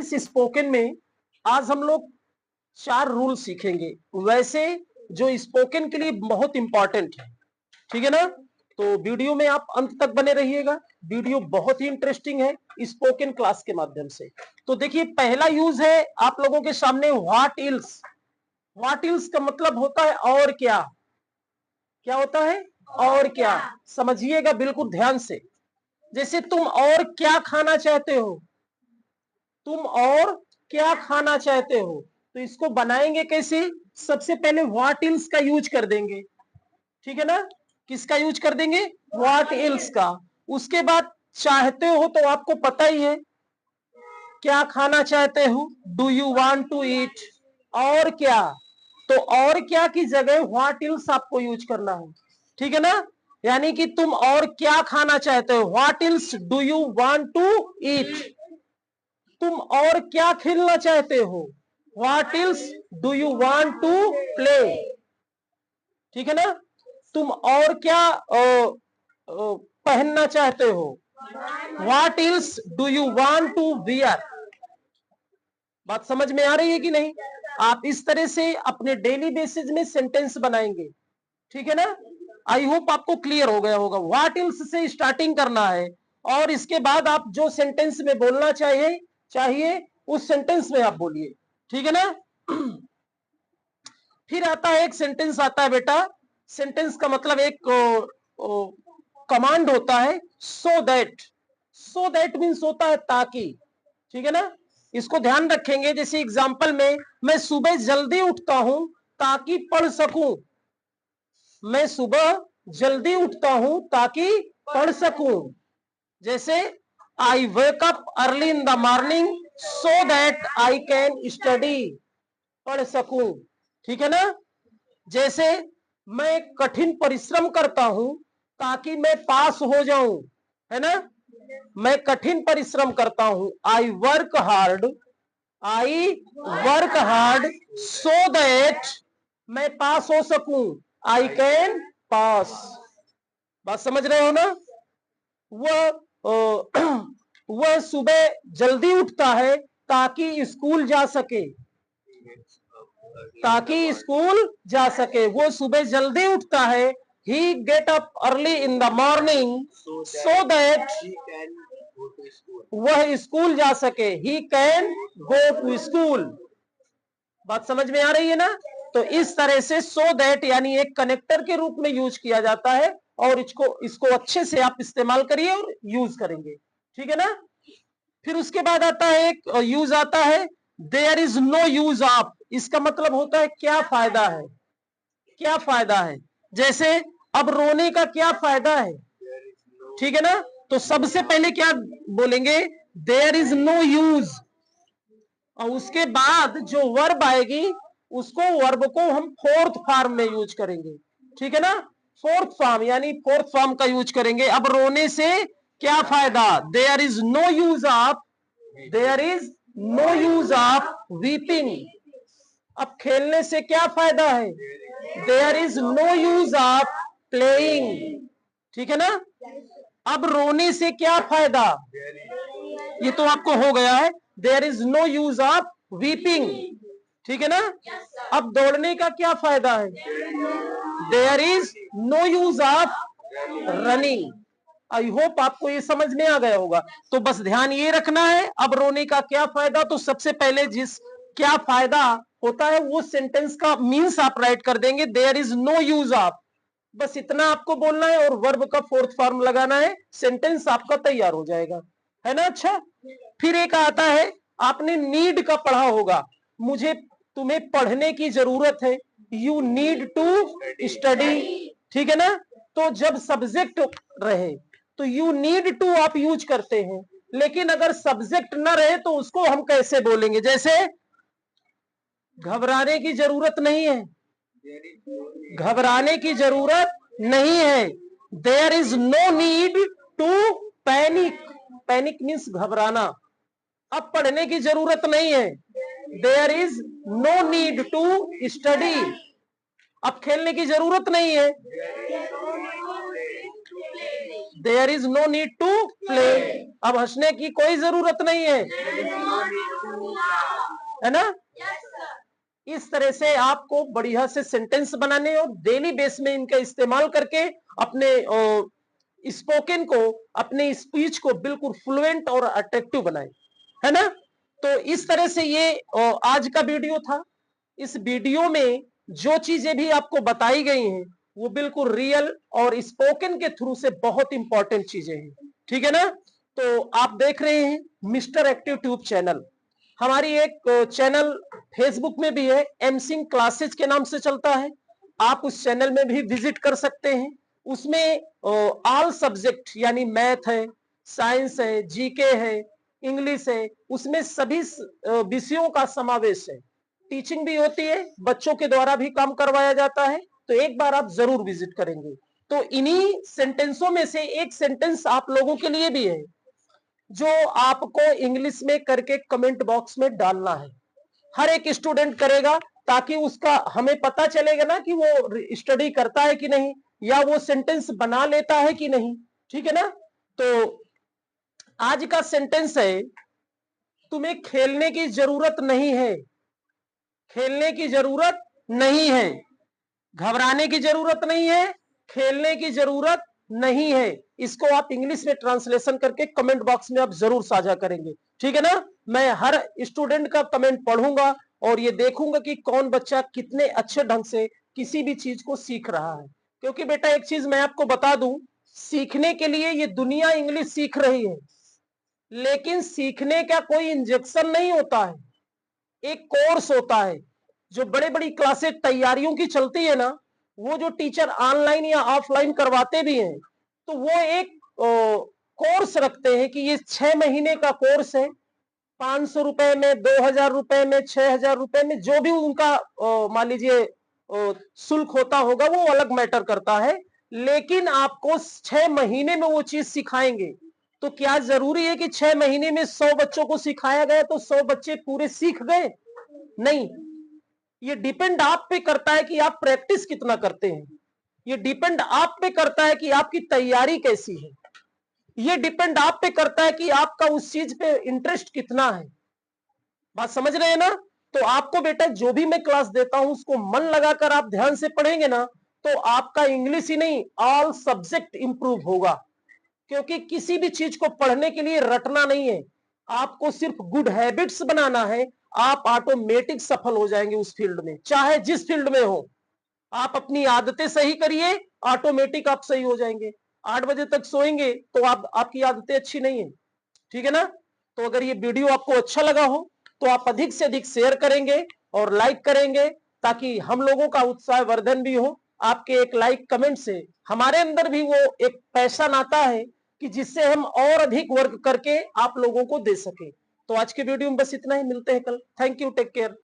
इस स्पोकन में आज हम लोग 4 रूल सीखेंगे, वैसे जो स्पोकन के लिए बहुत इंपॉर्टेंट है। ठीक है ना? तो वीडियो में आप अंत तक बने रहिएगा, वीडियो बहुत ही इंटरेस्टिंग है स्पोकन क्लास के माध्यम से। तो देखिए, पहला यूज है आप लोगों के सामने व्हाट इल्स। व्हाट इल्स का मतलब होता है और क्या। क्या होता है? और क्या। समझिएगा बिल्कुल ध्यान से। जैसे तुम और क्या खाना चाहते हो, तुम और क्या खाना चाहते हो, तो इसको बनाएंगे कैसे? सबसे पहले व्हाट इल्स का यूज कर देंगे। ठीक है ना? किसका यूज कर देंगे? व्हाट इल्स का। उसके बाद चाहते हो तो आपको पता ही है, क्या खाना चाहते हो, do you want to eat. और क्या, तो और क्या की जगह व्हाट इल्स आपको यूज करना है। ठीक है ना? यानी कि तुम और क्या खाना चाहते हो, what else do you want to eat. तुम और क्या खेलना चाहते हो, what else do you want to play. ठीक है ना? तुम और क्या पहनना चाहते हो, what else do you want to wear. बात समझ में आ रही है कि नहीं? आप इस तरह से अपने डेली बेसिस में सेंटेंस बनाएंगे। ठीक है ना? आई होप आपको क्लियर हो गया होगा। व्हाट इल्स से स्टार्टिंग करना है और इसके बाद आप जो सेंटेंस में बोलना चाहिए उस सेंटेंस में आप बोलिए। ठीक है ना? फिर आता है एक सेंटेंस आता है बेटा। सेंटेंस का मतलब एक कमांड होता है, so that. So that means होता है ताकि। ठीक है ना? इसको ध्यान रखेंगे। जैसे एग्जांपल में, मैं सुबह जल्दी उठता हूं ताकि पढ़ सकूं। मैं सुबह जल्दी उठता हूं ताकि पढ़ सकूं। जैसे I wake up early in the morning so that I can study, पढ़ सकूं। ठीक है ना? जैसे मैं कठिन परिश्रम करता हूं ताकि मैं पास हो जाऊं। है ना? मैं कठिन परिश्रम करता हूं, I work hard so that मैं पास हो सकूं, आई कैन पास। बात समझ रहे हो ना? वह सुबह जल्दी उठता है ताकि स्कूल जा सके, वो सुबह जल्दी उठता है, he get up early in the morning so that वह स्कूल जा सके, he can go to school. बात समझ में आ रही है ना? तो इस तरह से सो दैट यानी एक कनेक्टर के रूप में यूज किया जाता है और इसको अच्छे से आप इस्तेमाल करिए और यूज करेंगे। ठीक है ना? फिर उसके बाद आता है एक यूज आता है, there is no use of. इसका मतलब होता है क्या फायदा है, क्या फायदा है। जैसे अब रोने का क्या फायदा है। ठीक है ना? तो सबसे पहले क्या बोलेंगे, देयर इज नो यूज, और उसके बाद जो वर्ब आएगी उसको वर्ब को हम फोर्थ फॉर्म में यूज करेंगे। ठीक है ना? फोर्थ फॉर्म यानी फोर्थ फॉर्म का यूज करेंगे। अब रोने से क्या फायदा, there is no use of weeping. अब खेलने से क्या फायदा है, there is no use of playing. ठीक है ना? अब रोने से क्या फायदा, ये तो आपको हो गया है, there is no use of weeping. ठीक है ना? अब दौड़ने का क्या फायदा है, there is no use of running. I hope आपको ये समझ में आ गया होगा। तो बस ध्यान ये रखना है, अब रोने का क्या फायदा, तो सबसे पहले जिस क्या फायदा होता है वो सेंटेंस का मीन्स आप राइट कर देंगे, there is no use of. बस इतना आपको बोलना है और वर्ब का फोर्थ फॉर्म लगाना है, सेंटेंस आपका तैयार हो जाएगा। है ना? अच्छा, फिर एक आता है, आपने नीड का पढ़ा होगा, मुझे तुम्हें पढ़ने की जरूरत है, यू नीड टू स्टडी। ठीक है ना? तो जब सब्जेक्ट रहे तो यू नीड टू आप यूज करते हैं, लेकिन अगर सब्जेक्ट न रहे तो उसको हम कैसे बोलेंगे। जैसे घबराने की जरूरत नहीं है, घबराने की जरूरत नहीं है, there is no need to panic. Panic means घबराना। अब पढ़ने की जरूरत नहीं है, there is no need to study. अब खेलने की जरूरत नहीं है, there is no need to play. अब हंसने की कोई जरूरत नहीं है, है ना? इस तरह से आपको बढ़िया से सेंटेंस बनाने और डेली बेस में इनका इस्तेमाल करके अपने स्पोकन को, अपने स्पीच को बिल्कुल फ्लुएंट और अट्रैक्टिव बनाए, है ना? तो इस तरह से ये आज का वीडियो था। इस वीडियो में जो चीजें भी आपको बताई गई हैं वो बिल्कुल रियल और स्पोकन के थ्रू से बहुत इंपॉर्टेंट चीजें हैं, ठीक है ना? तो आप देख रहे हैं मिस्टर एक्टिव ट्यूब चैनल। हमारी एक चैनल फेसबुक में भी है, एम सिंह क्लासेज के नाम से चलता है। आप उस चैनल में भी विजिट कर सकते हैं। उसमें ऑल सब्जेक्ट यानी मैथ है, साइंस है, जीके है, इंग्लिश है, उसमें सभी विषयों का समावेश है। टीचिंग भी होती है, बच्चों के द्वारा भी काम करवाया जाता है। तो एक बार आप जरूर विजिट करेंगे। तो इन्हीं सेंटेंसों में से एक सेंटेंस आप लोगों के लिए भी है जो आपको इंग्लिश में करके कमेंट बॉक्स में डालना है। हर एक स्टूडेंट करेगा ताकि उसका हमें पता चलेगा ना कि वो स्टडी करता है कि नहीं, या वो सेंटेंस बना लेता है कि नहीं, ठीक है ना? तो आज का सेंटेंस है, तुम्हें खेलने की जरूरत नहीं है। खेलने की जरूरत नहीं है, घबराने की जरूरत नहीं है, खेलने की जरूरत नहीं है। इसको आप इंग्लिश में ट्रांसलेशन करके कमेंट बॉक्स में आप जरूर साझा करेंगे, ठीक है ना? मैं हर स्टूडेंट का कमेंट पढ़ूंगा और ये देखूंगा कि कौन बच्चा कितने अच्छे ढंग से किसी भी चीज को सीख रहा है। क्योंकि बेटा एक चीज मैं आपको बता दूं, सीखने के लिए ये दुनिया इंग्लिश सीख रही है, लेकिन सीखने का कोई इंजेक्शन नहीं होता है, एक कोर्स होता है। जो बड़े बड़ी क्लासेस तैयारियों की चलती है ना, वो जो टीचर ऑनलाइन या ऑफलाइन करवाते भी हैं, तो वो एक कोर्स रखते हैं कि ये 6 महीने का कोर्स है। 500 रुपए में, 2000 रुपए में, 6000 रुपए में, जो भी उनका मान लीजिए शुल्क होता होगा, वो अलग मैटर करता है। लेकिन आपको 6 महीने में वो चीज सिखाएंगे। तो क्या जरूरी है कि 6 महीने में 100 बच्चों को सिखाया गया तो 100 बच्चे पूरे सीख गए? नहीं, ये डिपेंड आप पे करता है कि आप प्रैक्टिस कितना करते हैं। ये डिपेंड आप पे करता है कि आपकी तैयारी कैसी है। ये डिपेंड आप पे करता है कि आपका उस चीज पे इंटरेस्ट कितना है। बात समझ रहे हैं ना? तो आपको बेटा जो भी मैं क्लास देता हूं उसको मन लगाकर आप ध्यान से पढ़ेंगे ना, तो आपका इंग्लिश ही नहीं ऑल सब्जेक्ट इंप्रूव होगा। क्योंकि किसी भी चीज को पढ़ने के लिए रटना नहीं है, आपको सिर्फ गुड हैबिट्स बनाना है। आप ऑटोमेटिक सफल हो जाएंगे उस फील्ड में, चाहे जिस फील्ड में हो। आप अपनी आदतें सही करिए, ऑटोमेटिक आप सही हो जाएंगे। 8 बजे तक सोएंगे तो आपकी आदतें अच्छी नहीं है, ठीक है ना? तो अगर ये वीडियो आपको अच्छा लगा हो तो आप अधिक से अधिक शेयर करेंगे और लाइक करेंगे, ताकि हम लोगों का उत्साह वर्धन भी हो। आपके एक लाइक कमेंट से हमारे अंदर भी वो एक पैशन आता है कि जिससे हम और अधिक वर्क करके आप लोगों को दे सके। तो आज के वीडियो में बस इतना ही, मिलते हैं कल। Thank you, take care.